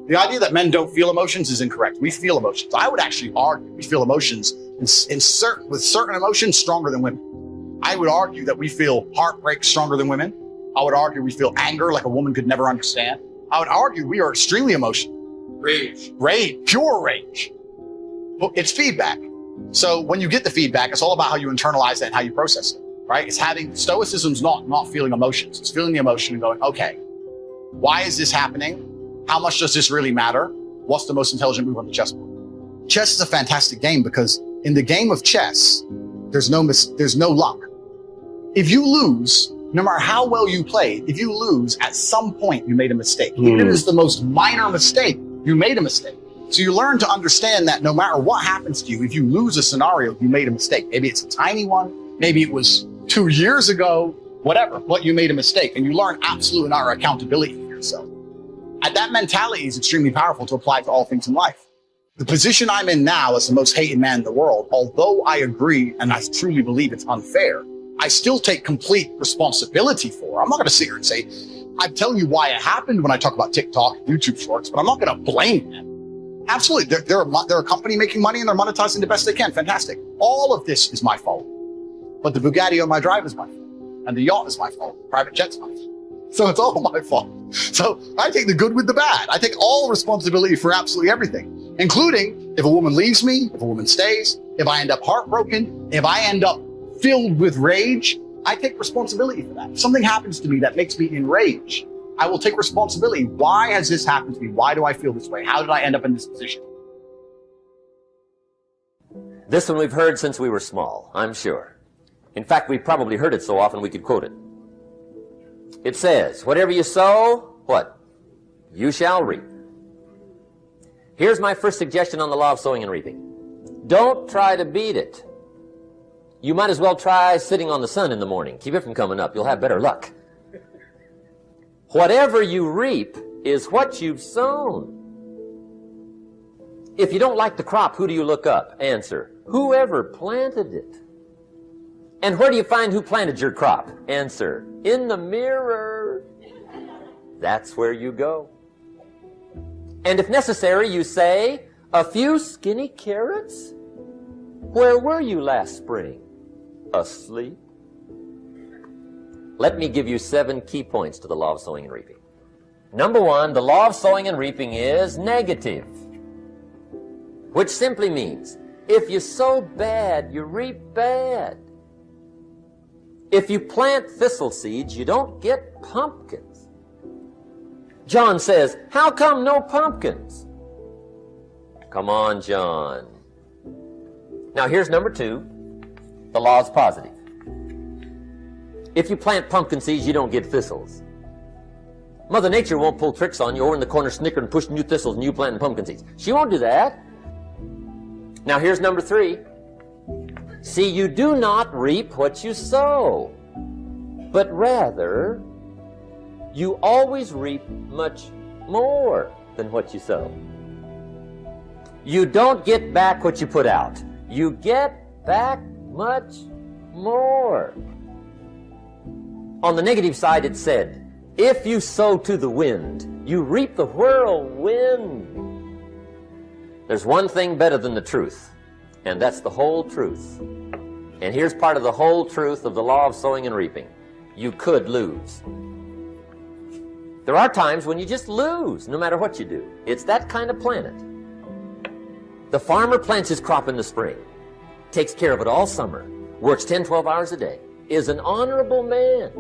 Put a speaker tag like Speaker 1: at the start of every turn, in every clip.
Speaker 1: The idea that men don't feel emotions is incorrect. We feel emotions. I would actually argue we feel emotions with certain emotions stronger than women. I would argue that we feel heartbreak stronger than women. I would argue we feel anger like a woman could never understand. I would argue we are extremely emotional. Rage, pure rage. But it's feedback. So when you get the feedback, it's all about how you internalize it and how you process it, right? It's having, stoicism's not feeling emotions. It's feeling the emotion and going, okay, why is this happening? How much does this really matter? What's the most intelligent move on the chessboard? Chess is a fantastic game because in the game of chess, there's no luck. If you lose, no matter how well you played, if you lose, at some point you made a mistake. Even if it's the most minor mistake, you made a mistake. So you learn to understand that no matter what happens to you, if you lose a scenario, you made a mistake. Maybe it's a tiny one, maybe it was 2 years ago, whatever, but you made a mistake. And you learn absolute and utter accountability for yourself. And that mentality is extremely powerful to apply to all things in life. The position I'm in now as the most hated man in the world, although I agree and I truly believe it's unfair, I still take complete responsibility for. I'm not going to sit here and say, I'm telling you why it happened when I talk about TikTok, YouTube Shorts, but I'm not going to blame them. Absolutely. They're a company making money and they're monetizing the best they can. Fantastic. All of this is my fault. But the Bugatti on my drive is my fault. And the yacht is my fault. Private jet's my fault. So it's all my fault. So I take the good with the bad. I take all responsibility for absolutely everything, including if a woman leaves me, if a woman stays, if I end up heartbroken, if I end up filled with rage, I take responsibility for that. If something happens to me that makes me enraged, I will take responsibility. Why has this happened to me? Why do I feel this way? How did I end up in this position?
Speaker 2: This one we've heard since we were small, I'm sure. In fact, we've probably heard it so often we could quote it. It says, whatever you sow, what? You shall reap. Here's my first suggestion on the law of sowing and reaping. Don't try to beat it. You might as well try sitting on the sun in the morning. Keep it from coming up. You'll have better luck. Whatever you reap is what you've sown. If you don't like the crop, who do you look up? Answer, whoever planted it. And where do you find who planted your crop? Answer, in the mirror. That's where you go. And if necessary, you say, a few skinny carrots? Where were you last spring? Asleep? Let me give you 7 key points to the law of sowing and reaping. Number 1, the law of sowing and reaping is negative, which simply means if you sow bad, you reap bad. If you plant thistle seeds, you don't get pumpkins. John says, how come no pumpkins? Come on, John. Now here's number 2. The law is positive. If you plant pumpkin seeds, you don't get thistles. Mother Nature won't pull tricks on you over in the corner snickering and pushing you thistles and you planting pumpkin seeds. She won't do that. Now here's number 3. See, you do not reap what you sow, but rather you always reap much more than what you sow. You don't get back what you put out. You get back much more. On the negative side, it said, if you sow to the wind, you reap the whirlwind. There's one thing better than the truth, and that's the whole truth. And here's part of the whole truth of the law of sowing and reaping. You could lose. There are times when you just lose, no matter what you do. It's that kind of planet. The farmer plants his crop in the spring, takes care of it all summer, works 10, 12 hours a day, is an honorable man.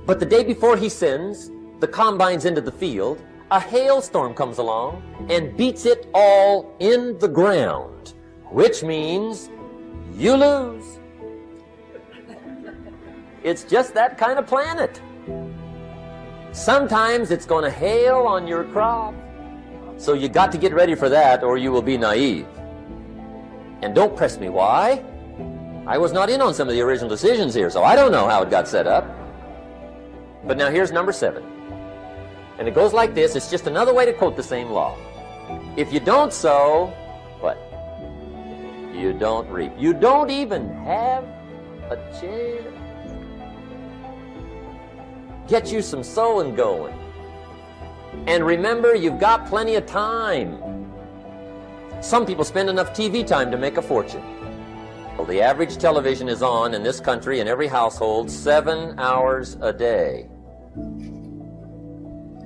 Speaker 2: But the day before he sends the combines into the field, a hailstorm comes along and beats it all in the ground, which means you lose. It's just that kind of planet. Sometimes it's going to hail on your crop, so you got to get ready for that or you will be naive. And don't press me why. I was not in on some of the original decisions here, so I don't know how it got set up. But now here's number 7. And it goes like this. It's just another way to quote the same law. If you don't sow, what? You don't reap. You don't even have a chance. Get you some sowing going. And remember, you've got plenty of time. Some people spend enough TV time to make a fortune. Well, the average television is on in this country in every household 7 hours a day.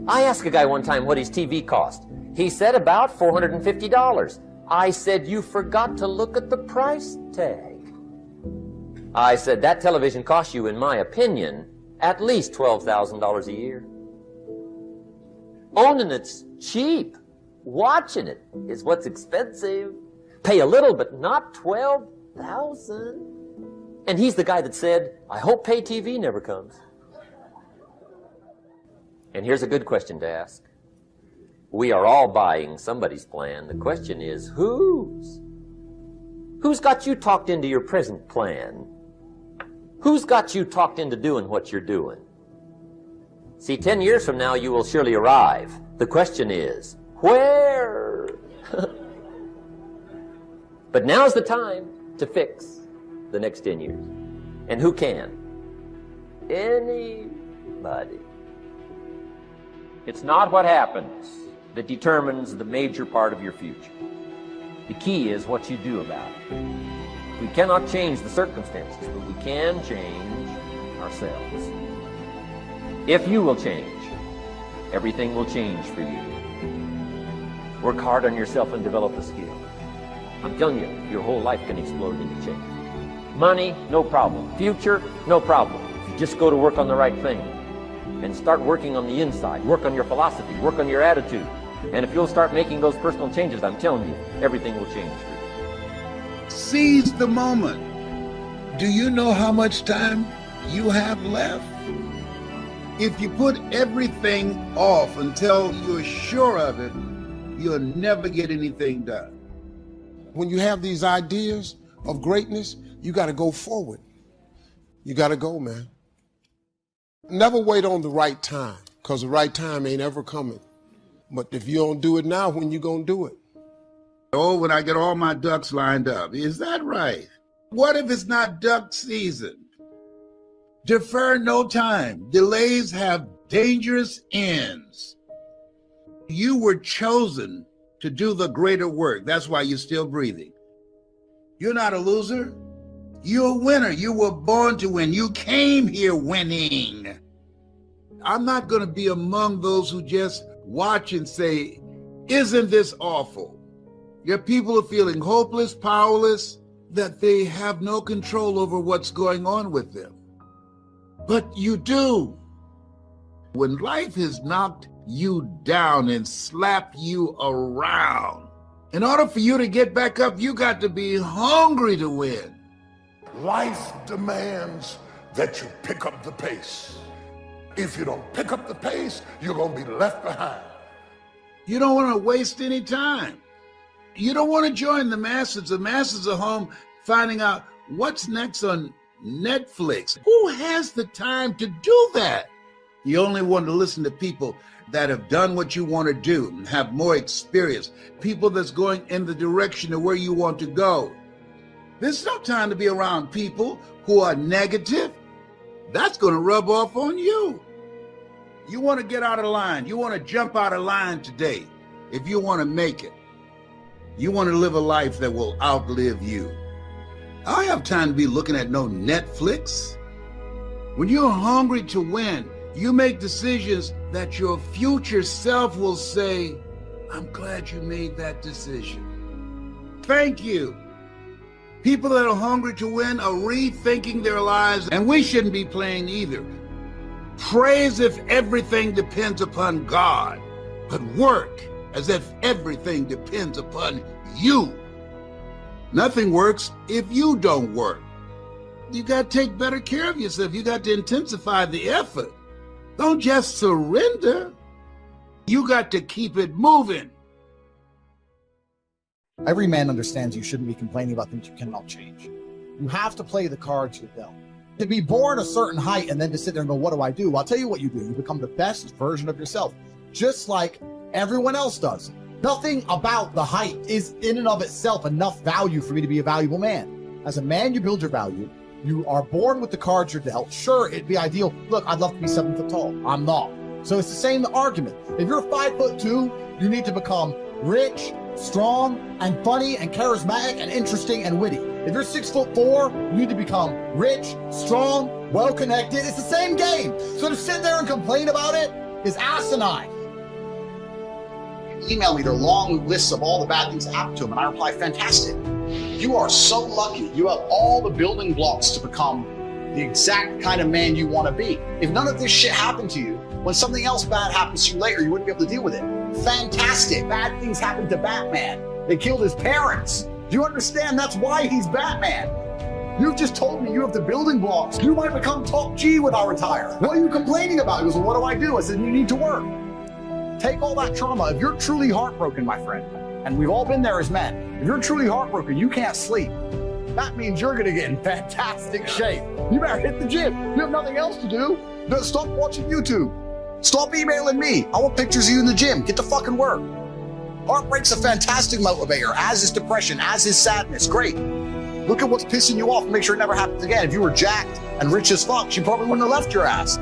Speaker 2: I asked a guy one time what his TV cost. He said about $450. I said, you forgot to look at the price tag. I said, that television costs you, in my opinion, at least $12,000 a year. Owning it's cheap. Watching it is what's expensive. Pay a little, but not $12,000. And he's the guy that said, I hope pay TV never comes. And here's a good question to ask. We are all buying somebody's plan. The question is, whose? Who's got you talked into your present plan? Who's got you talked into doing what you're doing? See, 10 years from now, you will surely arrive. The question is, where? But now's the time to fix the next 10 years. And who can? Anybody. It's not what happens that determines the major part of your future. The key is what you do about it. We cannot change the circumstances, but we can change ourselves. If you will change, everything will change for you. Work hard on yourself and develop a skill. I'm telling you, your whole life can explode into change. Money, no problem. Future, no problem. If you just go to work on the right thing and start working on the inside, work on your philosophy, work on your attitude. And if you'll start making those personal changes, I'm telling you, everything will change for you.
Speaker 3: Seize the moment. Do you know how much time you have left? If you put everything off until you're sure of it, you'll never get anything done.
Speaker 4: When you have these ideas of greatness, you got to go forward. You got to go, man. Never wait on the right time, because the right time ain't ever coming. But if you don't do it now, when you gonna do it?
Speaker 3: Oh, when I get all my ducks lined up. Is that right? What if it's not duck season? Defer no time. Delays have dangerous ends. You were chosen to do the greater work. That's why you're still breathing. You're not a loser. You're a winner. You were born to win. You came here winning. I'm not going to be among those who just watch and say, isn't this awful? Your people are feeling hopeless, powerless, that they have no control over what's going on with them. But you do. When life has knocked you down and slapped you around, in order for you to get back up, you got to be hungry to win.
Speaker 5: Life demands that you pick up the pace. If you don't pick up the pace, you're going to be left behind.
Speaker 3: You don't want to waste any time. You don't want to join the masses. The masses are home finding out what's next on Netflix. Who has the time to do that? You only want to listen to people that have done what you want to do and have more experience, people that's going in the direction of where you want to go. There's no time to be around people who are negative. That's going to rub off on you. You want to get out of line. You want to jump out of line today if you want to make it. You want to live a life that will outlive you. I don't have time to be looking at no Netflix. When you're hungry to win, you make decisions that your future self will say, I'm glad you made that decision. Thank you. People that are hungry to win are rethinking their lives, and we shouldn't be playing either. Pray as if everything depends upon God, but work as if everything depends upon you. Nothing works if you don't work. You got to take better care of yourself. You got to intensify the effort. Don't just surrender. You got to keep it moving.
Speaker 6: Every man understands you shouldn't be complaining about things you cannot change. You have to play the cards you're dealt. To be born a certain height and then to sit there and go, what do I do? Well, I'll tell you what you do. You become the best version of yourself, just like everyone else does. Nothing about the height is in and of itself enough value for me to be a valuable man. As a man, you build your value. You are born with the cards you're dealt. Sure, it'd be ideal. Look, I'd love to be 7 foot tall. I'm not. So it's the same argument. If you're 5'2", you need to become rich, strong, and funny, and charismatic, and interesting, and witty. If you're 6'4", you need to become rich, strong, well-connected. It's the same game. So to sit there and complain about it is asinine.
Speaker 1: Email me their long lists of all the bad things that happened to them, and I reply, fantastic. You are so lucky. You have all the building blocks to become the exact kind of man you want to be. If none of this shit happened to you, when something else bad happens to you later, you wouldn't be able to deal with it. Fantastic. Bad things happened to Batman. They killed his parents. Do you understand? That's why he's Batman. You just told me you have the building blocks. You might become top G when I retire. What are you complaining about? He goes, well, what do I do? I said, you need to work. Take all that trauma. If you're truly heartbroken, my friend, and we've all been there as men, if you're truly heartbroken, you can't sleep. That means you're going to get in fantastic shape. You better hit the gym. You have nothing else to do. Stop watching YouTube. Stop emailing me. I want pictures of you in the gym. Get to fucking work. Heartbreak's a fantastic motivator, as is depression, as is sadness. Great. Look at what's pissing you off and make sure it never happens again. If you were jacked and rich as fuck, she probably wouldn't have left your ass.